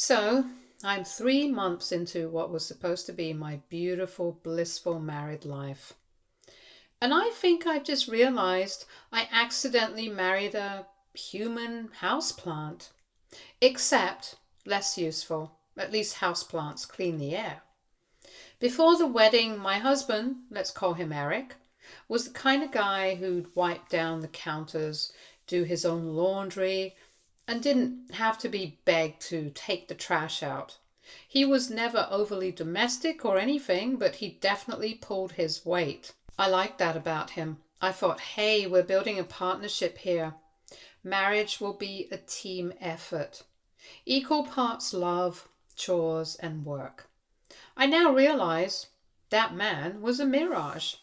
So, I'm 3 months into what was supposed to be my beautiful, blissful married life. And I think I just realized I accidentally married a human houseplant. Except less useful. At least houseplants clean the air. Before the wedding, my husband, let's call him Eric, was the kind of guy who'd wipe down the counters, do his own laundry, and didn't have to be begged to take the trash out. He was never overly domestic or anything, but he definitely pulled his weight. I liked that about him. I thought, hey, we're building a partnership here. Marriage will be a team effort. Equal parts love, chores, and work. I now realize that man was a mirage.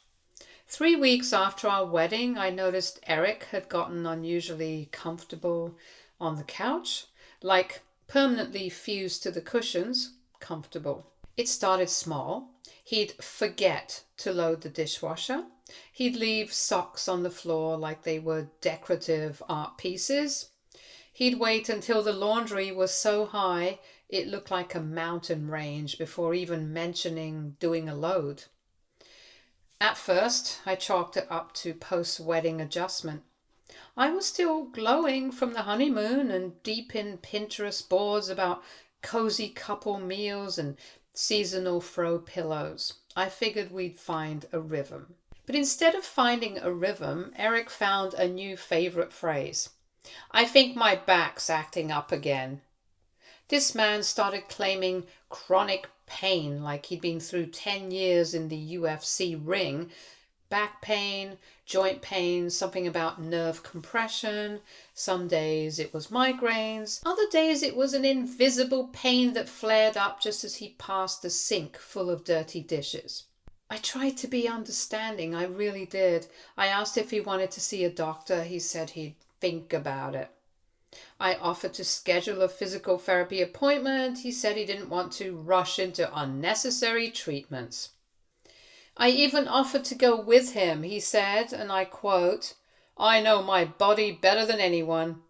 3 weeks after our wedding, I noticed Eric had gotten unusually comfortable on the couch, like permanently fused to the cushions, comfortable. It started small. He'd forget to load the dishwasher. He'd leave socks on the floor like they were decorative art pieces. He'd wait until the laundry was so high it looked like a mountain range before even mentioning doing a load. At first, I chalked it up to post-wedding adjustment. I was still glowing from the honeymoon and deep in Pinterest boards about cozy couple meals and seasonal throw pillows. I figured we'd find a rhythm. But instead of finding a rhythm, Eric found a new favorite phrase. I think my back's acting up again. This man started claiming chronic pain like he'd been through 10 years in the UFC ring. Back pain, joint pain, something about nerve compression. Some days it was migraines. Other days it was an invisible pain that flared up just as he passed the sink full of dirty dishes. I tried to be understanding, I really did. I asked if he wanted to see a doctor. He said he'd think about it. I offered to schedule a physical therapy appointment. He said he didn't want to rush into unnecessary treatments. I even offered to go with him. He said, and I quote, I know my body better than anyone.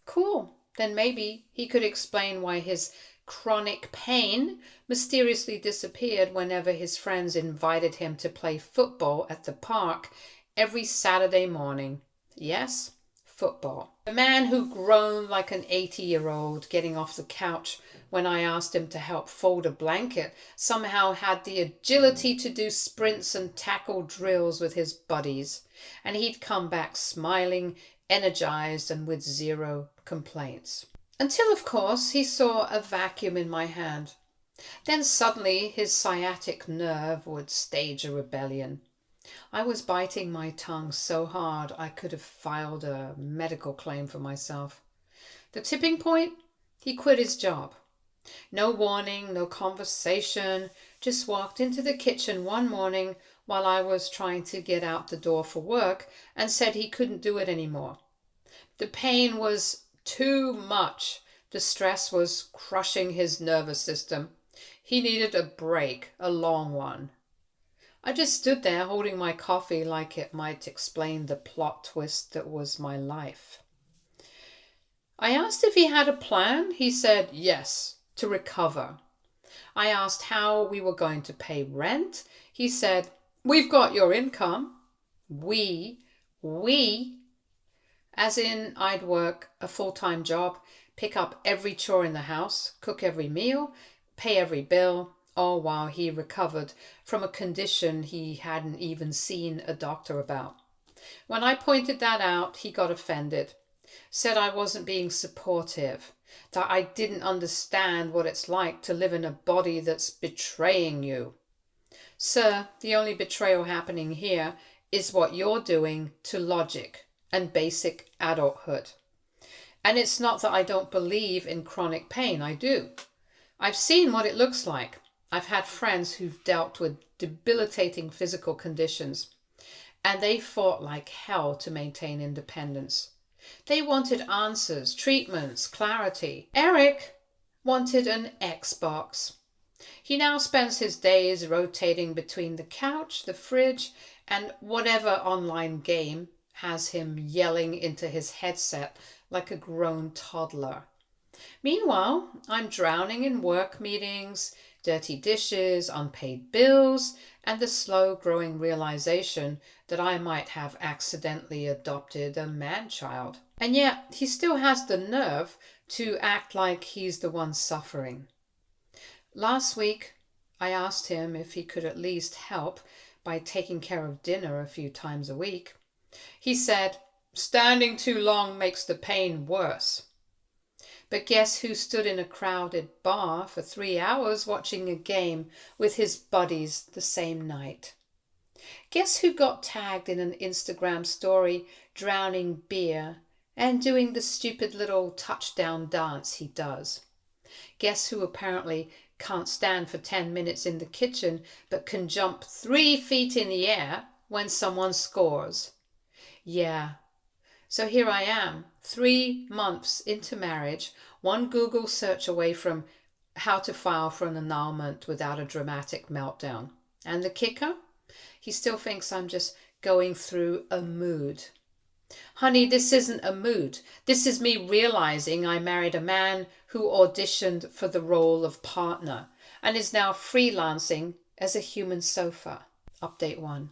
Cool. Then maybe he could explain why his chronic pain mysteriously disappeared whenever his friends invited him to play football at the park every Saturday morning. Yes, football. A man who groaned like an 80-year-old getting off the couch when I asked him to help fold a blanket somehow had the agility to do sprints and tackle drills with his buddies, and he'd come back smiling, energized, and with zero complaints. Until, of course, he saw a vacuum in my hand. Then suddenly his sciatic nerve would stage a rebellion. I was biting my tongue so hard I could have filed a medical claim for myself. The tipping point? He quit his job. No warning, no conversation, just walked into the kitchen one morning while I was trying to get out the door for work and said he couldn't do it anymore. The pain was too much. The stress was crushing his nervous system. He needed a break, a long one. I just stood there holding my coffee like it might explain the plot twist that was my life. I asked if he had a plan. He said yes, to recover. I asked how we were going to pay rent. He said, we've got your income. We, as in I'd work a full-time job, pick up every chore in the house, cook every meal, pay every bill, all while he recovered from a condition he hadn't even seen a doctor about. When I pointed that out, he got offended, said I wasn't being supportive, that I didn't understand what it's like to live in a body that's betraying you. Sir, the only betrayal happening here is what you're doing to logic and basic adulthood. And it's not that I don't believe in chronic pain, I do. I've seen what it looks like. I've had friends who've dealt with debilitating physical conditions, and they fought like hell to maintain independence. They wanted answers, treatments, clarity. Eric wanted an Xbox. He now spends his days rotating between the couch, the fridge, and whatever online game has him yelling into his headset like a grown toddler. Meanwhile, I'm drowning in work meetings, dirty dishes, unpaid bills, and the slow growing realization that I might have accidentally adopted a man child. And yet, he still has the nerve to act like he's the one suffering. Last week, I asked him if he could at least help by taking care of dinner a few times a week. He said, "Standing too long makes the pain worse." But guess who stood in a crowded bar for 3 hours watching a game with his buddies the same night? Guess who got tagged in an Instagram story drowning beer and doing the stupid little touchdown dance he does? Guess who apparently can't stand for 10 minutes in the kitchen but can jump 3 feet in the air when someone scores? Yeah. So here I am, 3 months into marriage, one Google search away from how to file for an annulment without a dramatic meltdown. And the kicker? He still thinks I'm just going through a mood. Honey, this isn't a mood. This is me realizing I married a man who auditioned for the role of partner and is now freelancing as a human sofa. Update 1.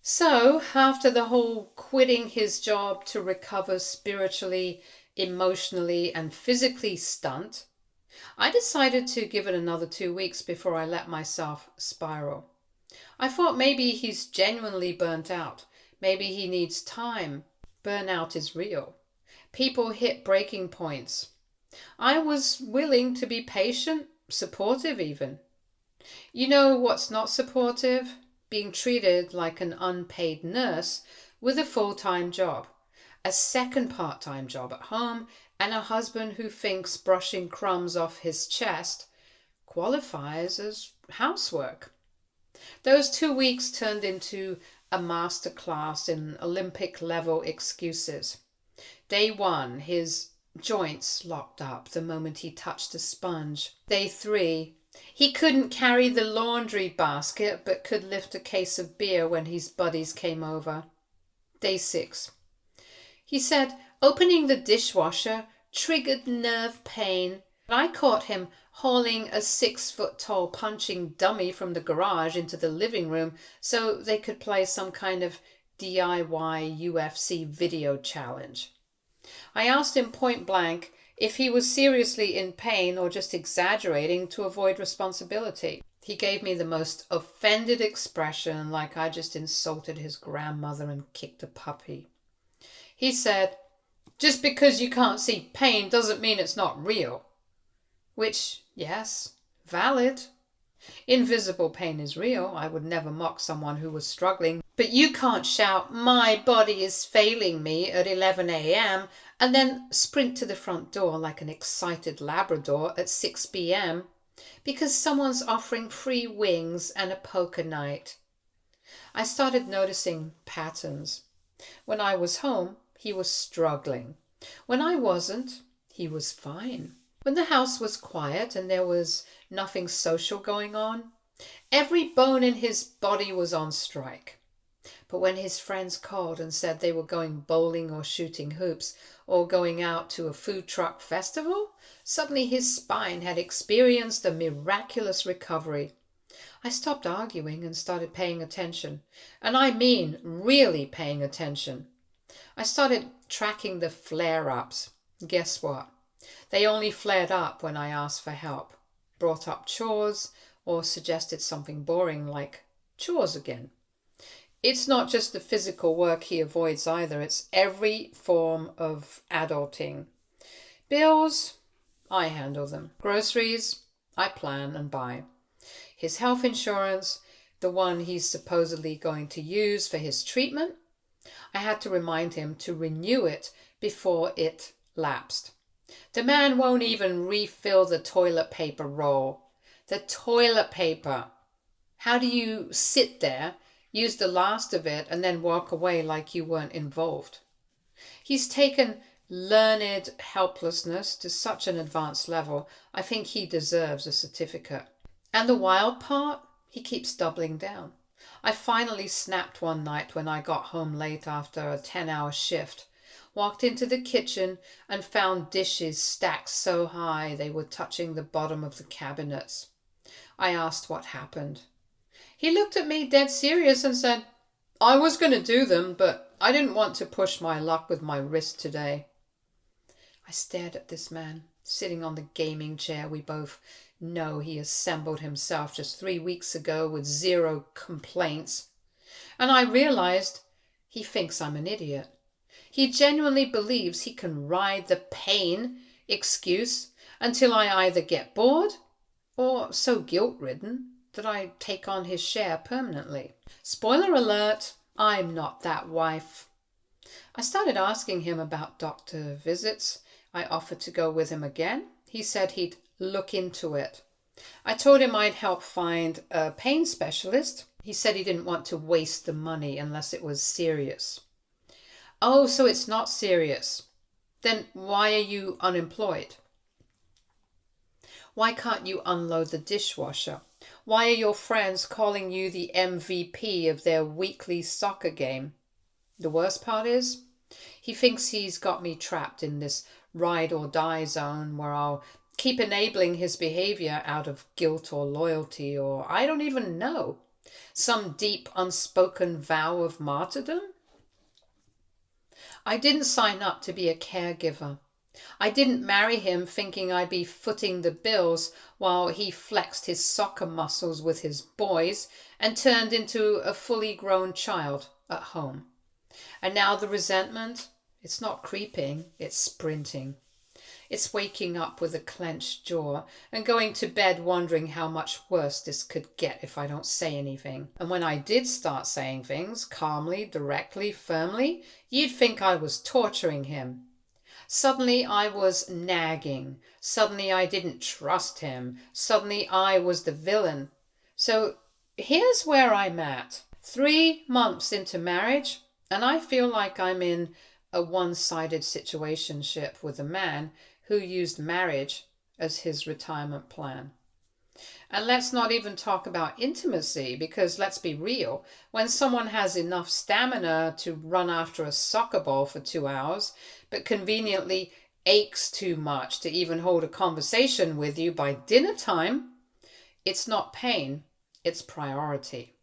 So, after the whole quitting his job to recover spiritually, emotionally, and physically stunt, I decided to give it another 2 weeks before I let myself spiral. I thought maybe he's genuinely burnt out. Maybe he needs time. Burnout is real. People hit breaking points. I was willing to be patient, supportive even. You know what's not supportive? Being treated like an unpaid nurse with a full-time job, a second part-time job at home, and a husband who thinks brushing crumbs off his chest qualifies as housework. Those 2 weeks turned into a masterclass in Olympic-level excuses. Day 1, his joints locked up the moment he touched a sponge. Day 3, he couldn't carry the laundry basket but could lift a case of beer when his buddies came over. Day 6, he said opening the dishwasher triggered nerve pain. I caught him hauling a 6-foot-tall punching dummy from the garage into the living room so they could play some kind of DIY UFC video challenge. I asked him point blank if he was seriously in pain or just exaggerating to avoid responsibility. He gave me the most offended expression, like I just insulted his grandmother and kicked a puppy. He said, "Just because you can't see pain doesn't mean it's not real." Which, yes, valid. Invisible pain is real. I would never mock someone who was struggling. But you can't shout, "My body is failing me" at 11 a.m. and then sprint to the front door like an excited Labrador at 6 p.m. because someone's offering free wings and a poker night. I started noticing patterns. When I was home, he was struggling. When I wasn't, he was fine. When the house was quiet and there was nothing social going on, every bone in his body was on strike. But when his friends called and said they were going bowling or shooting hoops or going out to a food truck festival, suddenly his spine had experienced a miraculous recovery. I stopped arguing and started paying attention. And I mean really paying attention. I started tracking the flare-ups. Guess what? They only flared up when I asked for help, brought up chores, or suggested something boring like chores again. It's not just the physical work he avoids either, it's every form of adulting. Bills, I handle them. Groceries, I plan and buy. His health insurance, the one he's supposedly going to use for his treatment, I had to remind him to renew it before it lapsed. The man won't even refill the toilet paper roll. The toilet paper. How do you sit there, use the last of it, and then walk away like you weren't involved? He's taken learned helplessness to such an advanced level, I think he deserves a certificate. And the wild part? He keeps doubling down. I finally snapped one night when I got home late after a 10-hour shift. walked into the kitchen and found dishes stacked so high they were touching the bottom of the cabinets. I asked what happened. He looked at me dead serious and said, "I was going to do them, but I didn't want to push my luck with my wrist today." I stared at this man, sitting on the gaming chair we both know he assembled himself just 3 weeks ago with 0 complaints. And I realized he thinks I'm an idiot. He genuinely believes he can ride the pain excuse until I either get bored or so guilt-ridden that I take on his share permanently. Spoiler alert, I'm not that wife. I started asking him about doctor visits. I offered to go with him again. He said he'd look into it. I told him I'd help find a pain specialist. He said he didn't want to waste the money unless it was serious. Oh, so it's not serious. Then why are you unemployed? Why can't you unload the dishwasher? Why are your friends calling you the MVP of their weekly soccer game? The worst part is, he thinks he's got me trapped in this ride or die zone where I'll keep enabling his behavior out of guilt or loyalty or I don't even know, some deep unspoken vow of martyrdom. I didn't sign up to be a caregiver. I didn't marry him thinking I'd be footing the bills while he flexed his soccer muscles with his boys and turned into a fully grown child at home. And now the resentment, it's not creeping, it's sprinting. It's waking up with a clenched jaw and going to bed wondering how much worse this could get if I don't say anything. And when I did start saying things, calmly, directly, firmly, you'd think I was torturing him. Suddenly I was nagging. Suddenly I didn't trust him. Suddenly I was the villain. So here's where I'm at. 3 months into marriage, and I feel like I'm in a one-sided situationship with a man who used marriage as his retirement plan. And let's not even talk about intimacy, because let's be real, when someone has enough stamina to run after a soccer ball for 2 hours, but conveniently aches too much to even hold a conversation with you by dinner time, it's not pain, it's priority.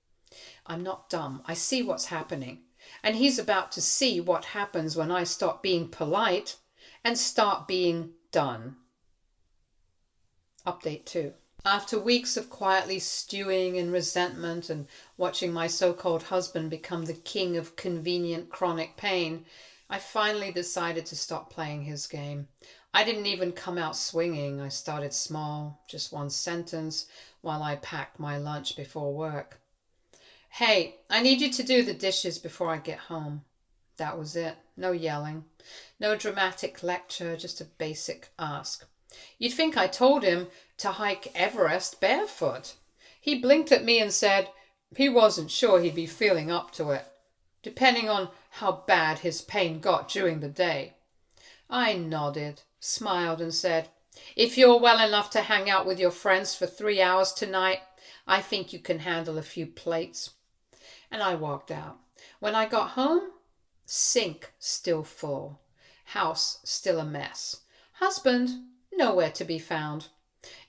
I'm not dumb. I see what's happening. And he's about to see what happens when I stop being polite and start being done. Update 2. After weeks of quietly stewing in resentment and watching my so-called husband become the king of convenient chronic pain, I finally decided to stop playing his game. I didn't even come out swinging. I started small, just 1 sentence, while I packed my lunch before work. "Hey, I need you to do the dishes before I get home." That was it. No yelling. No dramatic lecture, just a basic ask. You'd think I told him to hike Everest barefoot. He blinked at me and said he wasn't sure he'd be feeling up to it, depending on how bad his pain got during the day. I nodded, smiled and said, "If you're well enough to hang out with your friends for 3 hours tonight, I think you can handle a few plates." And I walked out. When I got home, sink still full, house still a mess, husband nowhere to be found.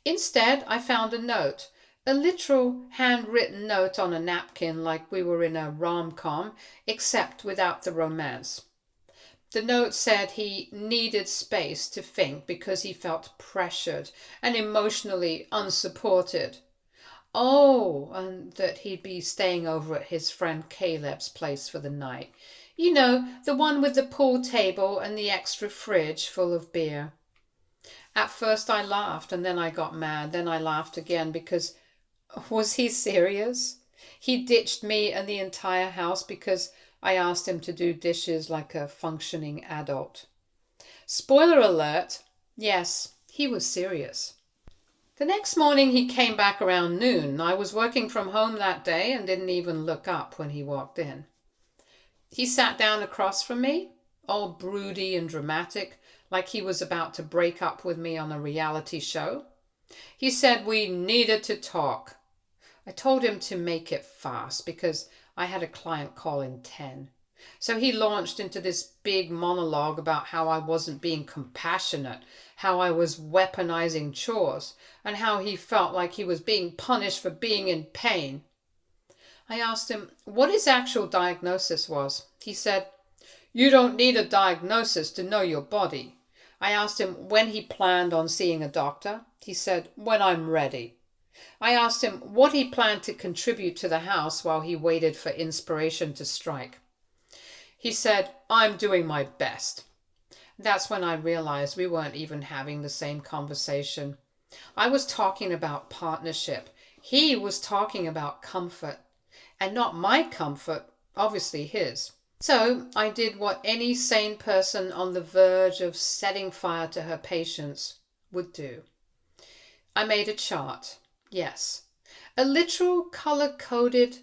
Instead, I found a note, a literal handwritten note on a napkin like we were in a rom-com, except without the romance. The note said he needed space to think because he felt pressured and emotionally unsupported. Oh, and that he'd be staying over at his friend Caleb's place for the night. You know, the one with the pool table and the extra fridge full of beer. At first I laughed and then I got mad. Then I laughed again because, was he serious? He ditched me and the entire house because I asked him to do dishes like a functioning adult. Spoiler alert, yes, he was serious. The next morning he came back around noon. I was working from home that day and didn't even look up when he walked in. He sat down across from me, all broody and dramatic, like he was about to break up with me on a reality show. He said we needed to talk. I told him to make it fast because I had a client call in 10. So he launched into this big monologue about how I wasn't being compassionate, how I was weaponizing chores, and how he felt like he was being punished for being in pain. I asked him what his actual diagnosis was. He said, "You don't need a diagnosis to know your body." I asked him when he planned on seeing a doctor. He said, "When I'm ready." I asked him what he planned to contribute to the house while he waited for inspiration to strike. He said, "I'm doing my best." That's when I realized we weren't even having the same conversation. I was talking about partnership. He was talking about comfort. And not my comfort, obviously his. So I did what any sane person on the verge of setting fire to her patience would do. I made a chart. Yes. A literal color-coded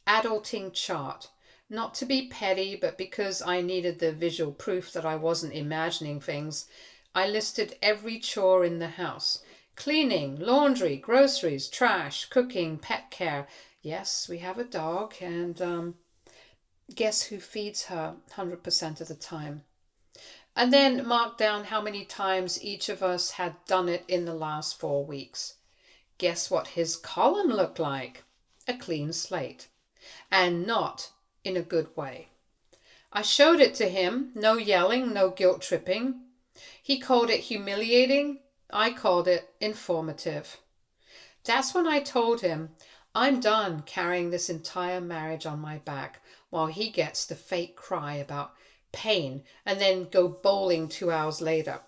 adulting chart. Not to be petty, but because I needed the visual proof that I wasn't imagining things, I listed every chore in the house. Cleaning, laundry, groceries, trash, cooking, pet care. Yes, we have a dog, and guess who feeds her 100% of the time? And then marked down how many times each of us had done it in the last 4 weeks. Guess what his column looked like? A clean slate. And not in a good way. I showed it to him, no yelling, no guilt tripping. He called it humiliating. I called it informative. That's when I told him, I'm done carrying this entire marriage on my back while he gets the fake cry about pain and then go bowling 2 hours later.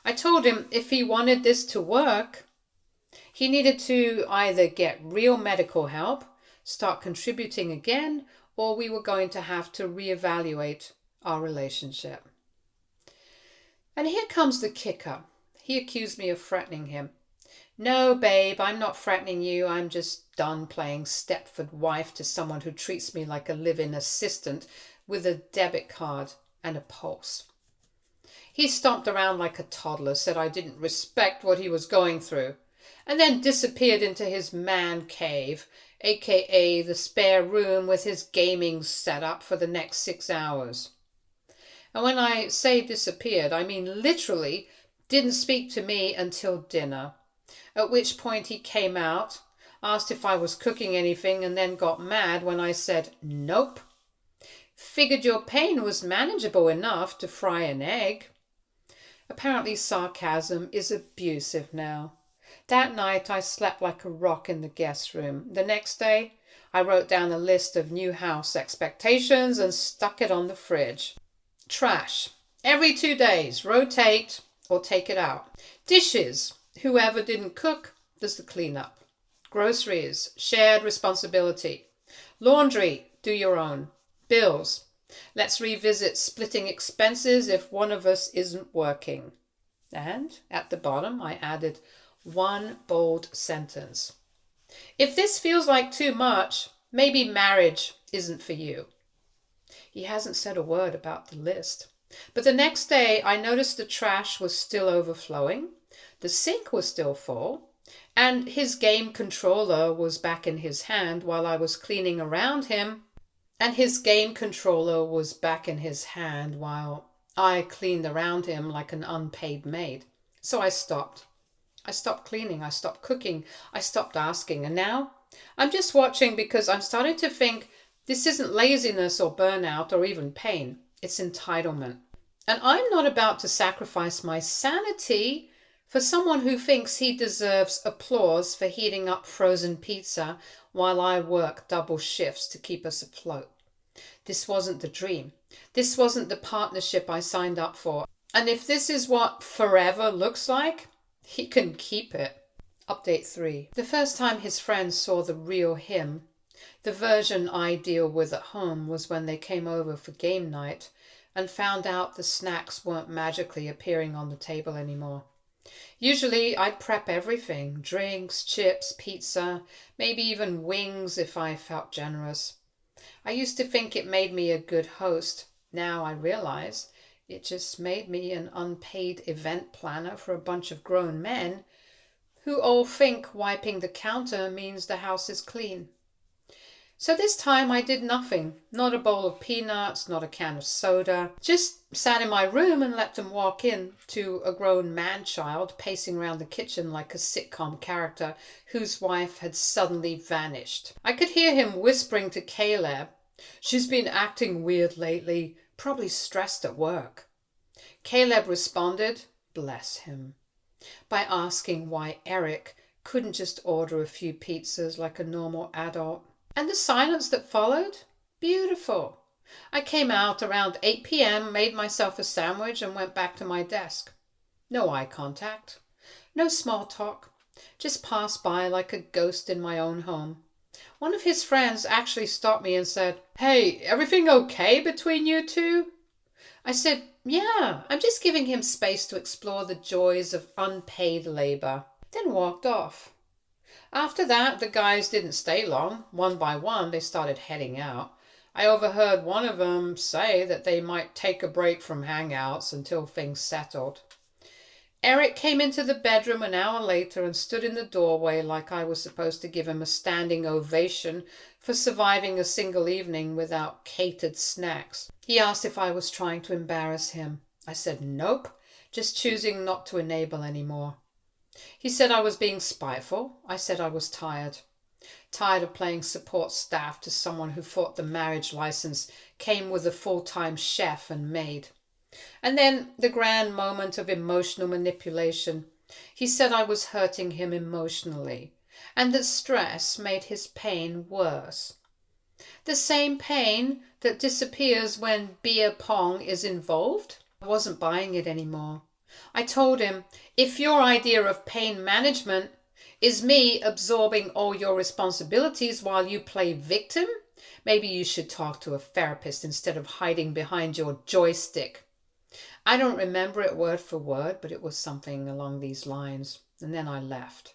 I told him if he wanted this to work, he needed to either get real medical help, start contributing again, or we were going to have to reevaluate our relationship. And here comes the kicker. He accused me of threatening him. No, babe, I'm not threatening you. I'm just done playing Stepford wife to someone who treats me like a live-in assistant with a debit card and a pulse. He stomped around like a toddler, said I didn't respect what he was going through, and then disappeared into his man cave, aka the spare room with his gaming setup for the next 6 hours. And when I say disappeared, I mean literally didn't speak to me until dinner, at which point he came out, asked if I was cooking anything, and then got mad when I said nope. Figured your pain was manageable enough to fry an egg. Apparently sarcasm is abusive now. That night I slept like a rock in the guest room. The next day I wrote down a list of new house expectations and stuck it on the fridge. Trash. Every 2 days, rotate or take it out. Dishes. Whoever didn't cook does the cleanup. Groceries. Shared responsibility. Laundry. Do your own. Bills. Let's revisit splitting expenses if one of us isn't working. And at the bottom I added one bold sentence. If this feels like too much, maybe marriage isn't for you. He hasn't said a word about the list. But the next day I noticed the trash was still overflowing, the sink was still full, and his game controller was back in his hand while I was cleaning around him. And his game controller was back in his hand while I cleaned around him like an unpaid maid. So I stopped. I stopped cleaning, I stopped cooking, I stopped asking, and now I'm just watching because I'm starting to think this isn't laziness or burnout or even pain, it's entitlement. And I'm not about to sacrifice my sanity for someone who thinks he deserves applause for heating up frozen pizza while I work double shifts to keep us afloat. This wasn't the dream. This wasn't the partnership I signed up for. And if this is what forever looks like, he can keep it. Update 3. The first time his friends saw the real him, the version I deal with at home, was when they came over for game night and found out the snacks weren't magically appearing on the table anymore. Usually I'd prep everything, drinks, chips, pizza, maybe even wings if I felt generous. I used to think it made me a good host. Now I realize it just made me an unpaid event planner for a bunch of grown men who all think wiping the counter means the house is clean. So this time I did nothing. Not a bowl of peanuts, not a can of soda. Just sat in my room and let them walk in to a grown man-child pacing around the kitchen like a sitcom character whose wife had suddenly vanished. I could hear him whispering to Caleb, "She's been acting weird lately, probably stressed at work." Caleb responded, bless him, by asking why Eric couldn't just order a few pizzas like a normal adult. And the silence that followed? Beautiful. I came out around 8 p.m., made myself a sandwich and went back to my desk. No eye contact. No small talk. Just passed by like a ghost in my own home. One of his friends actually stopped me and said, "Hey, everything okay between you two?" I said, "Yeah, I'm just giving him space to explore the joys of unpaid labor." Then walked off. After that, the guys didn't stay long. One by one, they started heading out. I overheard one of them say that they might take a break from hangouts until things settled. Eric came into the bedroom an hour later and stood in the doorway like I was supposed to give him a standing ovation for surviving a single evening without catered snacks. He asked if I was trying to embarrass him. I said nope, just choosing not to enable anymore. He said I was being spiteful. I said I was tired. Tired of playing support staff to someone who thought the marriage license came with a full-time chef and maid. And then the grand moment of emotional manipulation. He said I was hurting him emotionally and that stress made his pain worse. The same pain that disappears when beer pong is involved. I wasn't buying it anymore. I told him, if your idea of pain management is me absorbing all your responsibilities while you play victim, maybe you should talk to a therapist instead of hiding behind your joystick. I don't remember it word for word, but it was something along these lines. And then I left.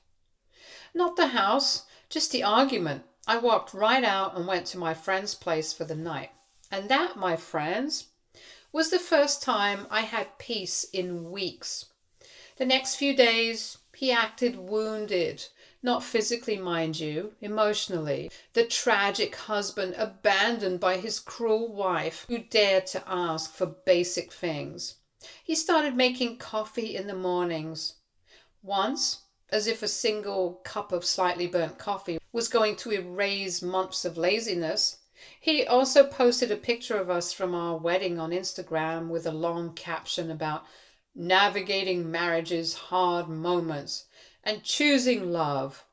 Not the house, just the argument. I walked right out and went to my friend's place for the night. And that, my friends, was the first time I had peace in weeks. The next few days, he acted wounded, not physically, mind you, emotionally. The tragic husband abandoned by his cruel wife who dared to ask for basic things. He started making coffee in the mornings. Once, as if a single cup of slightly burnt coffee was going to erase months of laziness, he also posted a picture of us from our wedding on Instagram with a long caption about navigating marriage's hard moments and choosing love.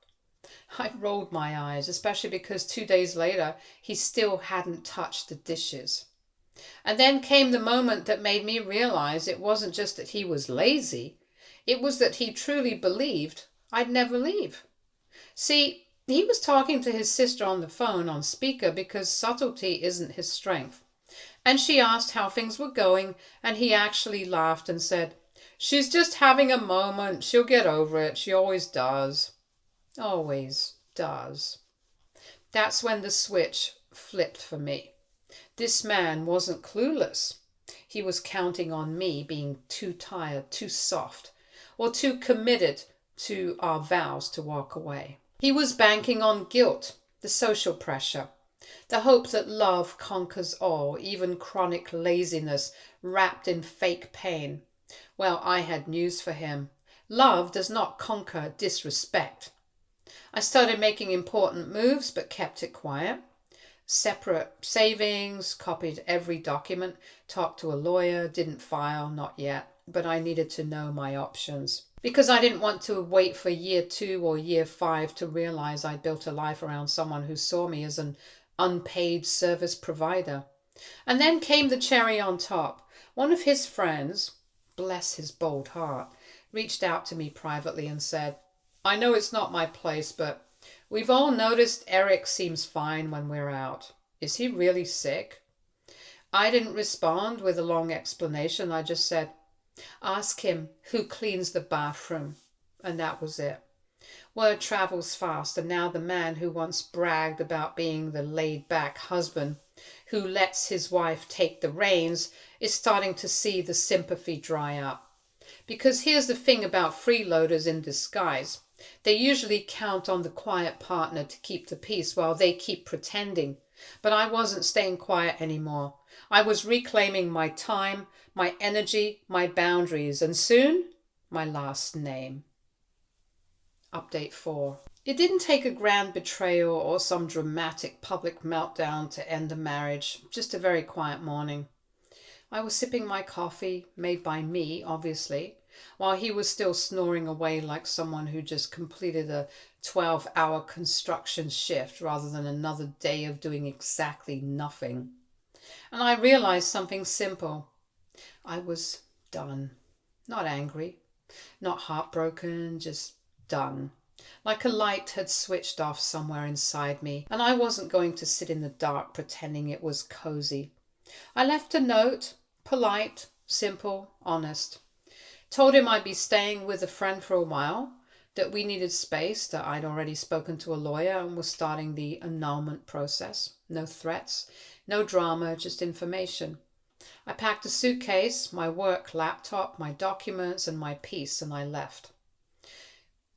I rolled my eyes, especially because 2 days later he still hadn't touched the dishes. And then came the moment that made me realize it wasn't just that he was lazy, it was that he truly believed I'd never leave. See, he was talking to his sister on the phone on speaker because subtlety isn't his strength. And she asked how things were going, and he actually laughed and said, "She's just having a moment. She'll get over it. She always does." Always does. That's when the switch flipped for me. This man wasn't clueless. He was counting on me being too tired, too soft, or too committed to our vows to walk away. He was banking on guilt, the social pressure, the hope that love conquers all, even chronic laziness wrapped in fake pain. Well, I had news for him. Love does not conquer disrespect. I started making important moves but kept it quiet. Separate savings, copied every document, talked to a lawyer, didn't file, not yet, but I needed to know my options. Because I didn't want to wait for year 2 or year 5 to realize I'd built a life around someone who saw me as an unpaid service provider. And then came the cherry on top. One of his friends, bless his bold heart, reached out to me privately and said, "I know it's not my place, but we've all noticed Eric seems fine when we're out. Is he really sick?" I didn't respond with a long explanation. I just said, "Ask him who cleans the bathroom." And that was it. Word travels fast, and now the man who once bragged about being the laid-back husband who lets his wife take the reins is starting to see the sympathy dry up. Because here's the thing about freeloaders in disguise. They usually count on the quiet partner to keep the peace while they keep pretending. But I wasn't staying quiet anymore. I was reclaiming my time, my energy, my boundaries, and soon, my last name. Update 4. It didn't take a grand betrayal or some dramatic public meltdown to end the marriage, just a very quiet morning. I was sipping my coffee, made by me, obviously, while he was still snoring away like someone who just completed a 12-hour construction shift rather than another day of doing exactly nothing. And I realized something simple. I was done. Not angry, not heartbroken, just done. Like a light had switched off somewhere inside me, and I wasn't going to sit in the dark pretending it was cozy. I left a note, polite, simple, honest. Told him I'd be staying with a friend for a while, that we needed space, that I'd already spoken to a lawyer and was starting the annulment process. No threats, no drama, just information. I packed a suitcase, my work laptop, my documents, and my piece, and I left.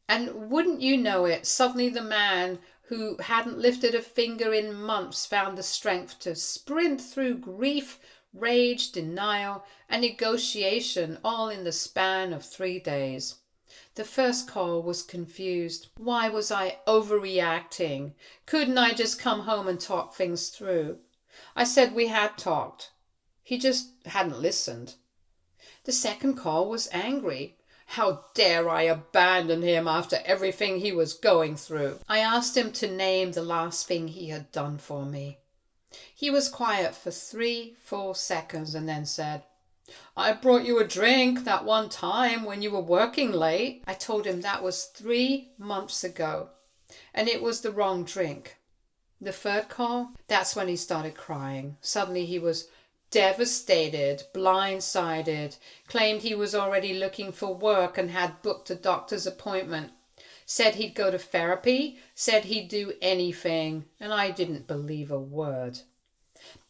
And wouldn't you know it, suddenly the man who hadn't lifted a finger in months found the strength to sprint through grief, rage, denial, and negotiation all in the span of 3 days. The first call was confused. Why was I overreacting? Couldn't I just come home and talk things through? I said we had talked. He just hadn't listened. The second call was angry. How dare I abandon him after everything he was going through? I asked him to name the last thing he had done for me. He was quiet for 3 full seconds and then said, I brought you a drink that one time when you were working late. I told him that was 3 months ago, and it was the wrong drink. The third call, that's when he started crying. Suddenly he was devastated, blindsided, claimed he was already looking for work and had booked a doctor's appointment, said he'd go to therapy, said he'd do anything, and I didn't believe a word.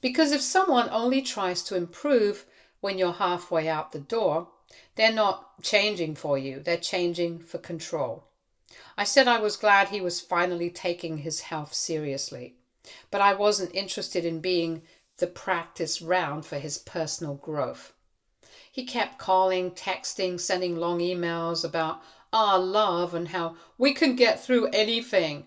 Because if someone only tries to improve when you're halfway out the door, they're not changing for you, they're changing for control. I said I was glad he was finally taking his health seriously, but I wasn't interested in being the practice round for his personal growth. He kept calling, texting, sending long emails about our love and how we can get through anything.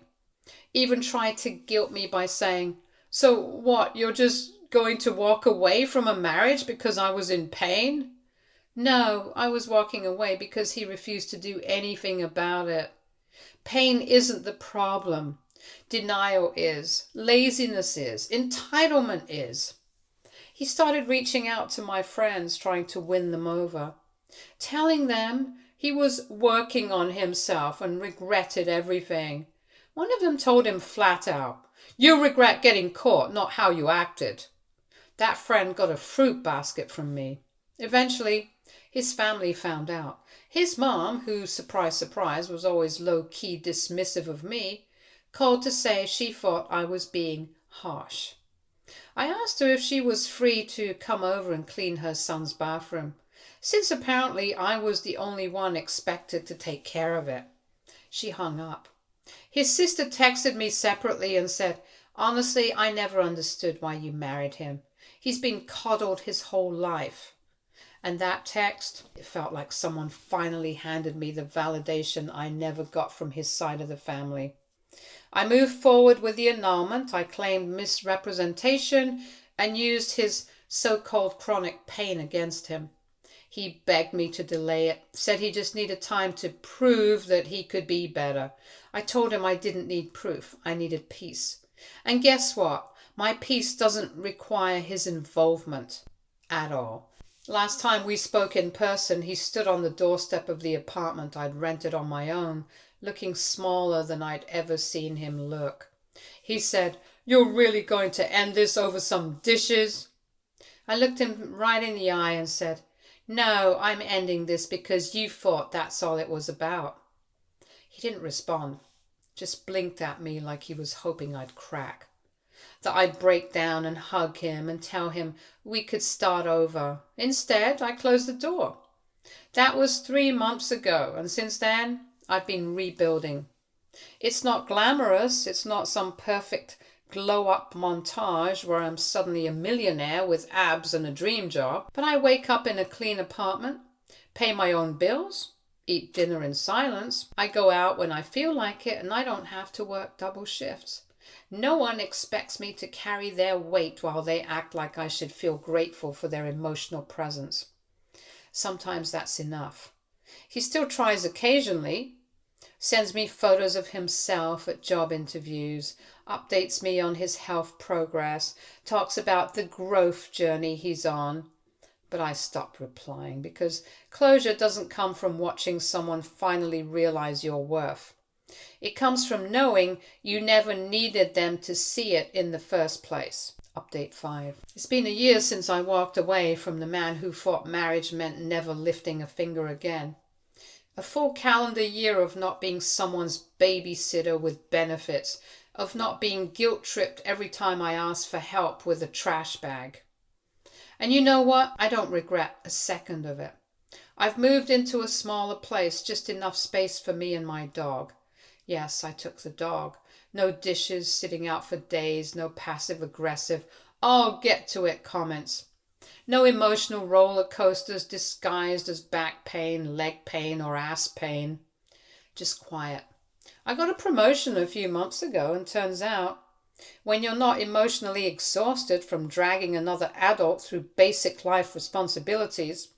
Even tried to guilt me by saying, so what, you're just going to walk away from a marriage because I was in pain? No, I was walking away because he refused to do anything about it. Pain isn't the problem. Denial is, laziness is, entitlement is. He started reaching out to my friends, trying to win them over, telling them he was working on himself and regretted everything. One of them told him flat out, you regret getting caught, not how you acted. That friend got a fruit basket from me. Eventually, his family found out. His mom, who, surprise, surprise, was always low-key dismissive of me, called to say she thought I was being harsh. I asked her if she was free to come over and clean her son's bathroom, since apparently I was the only one expected to take care of it. She hung up. His sister texted me separately and said, honestly, I never understood why you married him. He's been coddled his whole life. And that text, it felt like someone finally handed me the validation I never got from his side of the family. I moved forward with the annulment. I claimed misrepresentation and used his so-called chronic pain against him. He begged me to delay it, said he just needed time to prove that he could be better. I told him I didn't need proof, I needed peace. And guess what? My peace doesn't require his involvement at all. Last time we spoke in person, he stood on the doorstep of the apartment I'd rented on my own, looking smaller than I'd ever seen him look. He said, you're really going to end this over some dishes? I looked him right in the eye and said, no, I'm ending this because you thought that's all it was about. He didn't respond, just blinked at me like he was hoping I'd crack, that I'd break down and hug him and tell him we could start over. Instead, I closed the door. That was 3 months ago, and since then, I've been rebuilding. It's not glamorous. It's not some perfect glow-up montage where I'm suddenly a millionaire with abs and a dream job. But I wake up in a clean apartment, pay my own bills, eat dinner in silence. I go out when I feel like it, and I don't have to work double shifts. No one expects me to carry their weight while they act like I should feel grateful for their emotional presence. Sometimes that's enough. He still tries occasionally, sends me photos of himself at job interviews, updates me on his health progress, talks about the growth journey he's on. But I stopped replying because closure doesn't come from watching someone finally realize your worth. It comes from knowing you never needed them to see it in the first place. Update 5. It's been a year since I walked away from the man who thought marriage meant never lifting a finger again. A full calendar year of not being someone's babysitter with benefits, of not being guilt-tripped every time I asked for help with a trash bag. And you know what? I don't regret a second of it. I've moved into a smaller place, just enough space for me and my dog. Yes, I took the dog. No dishes sitting out for days, no passive-aggressive, "I'll get to it" comments. No emotional roller coasters disguised as back pain, leg pain, or ass pain. Just quiet. I got a promotion a few months ago, and turns out, when you're not emotionally exhausted from dragging another adult through basic life responsibilities,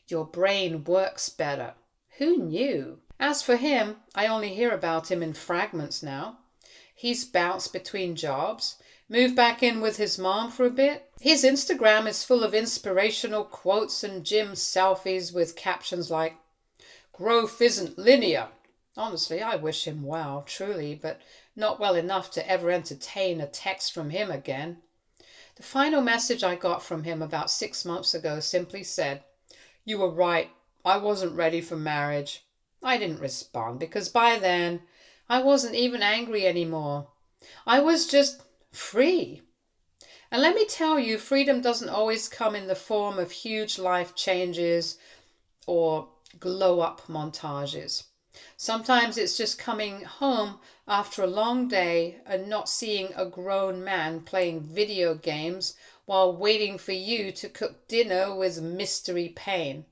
your brain works better. Who knew? As for him, I only hear about him in fragments now. He's bounced between jobs, moved back in with his mom for a bit. His Instagram is full of inspirational quotes and gym selfies with captions like, "Growth isn't linear." Honestly, I wish him well, truly, but not well enough to ever entertain a text from him again. The final message I got from him about 6 months ago simply said, "You were right. I wasn't ready for marriage." I didn't respond because by then I wasn't even angry anymore. I was just free. And let me tell you, freedom doesn't always come in the form of huge life changes or glow-up montages. Sometimes it's just coming home after a long day and not seeing a grown man playing video games while waiting for you to cook dinner with mystery pain.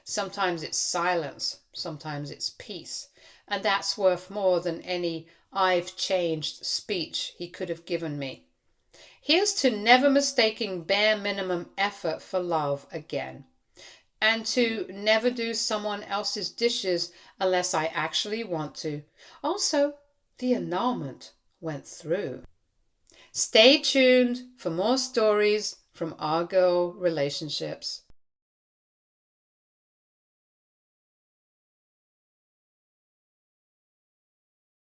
Sometimes it's silence, sometimes it's peace, and that's worth more than any "I've changed" speech he could have given me. Here's to never mistaking bare minimum effort for love again, and to never do someone else's dishes unless I actually want to. Also, the annulment went through. Stay tuned for more stories from our girl relationships.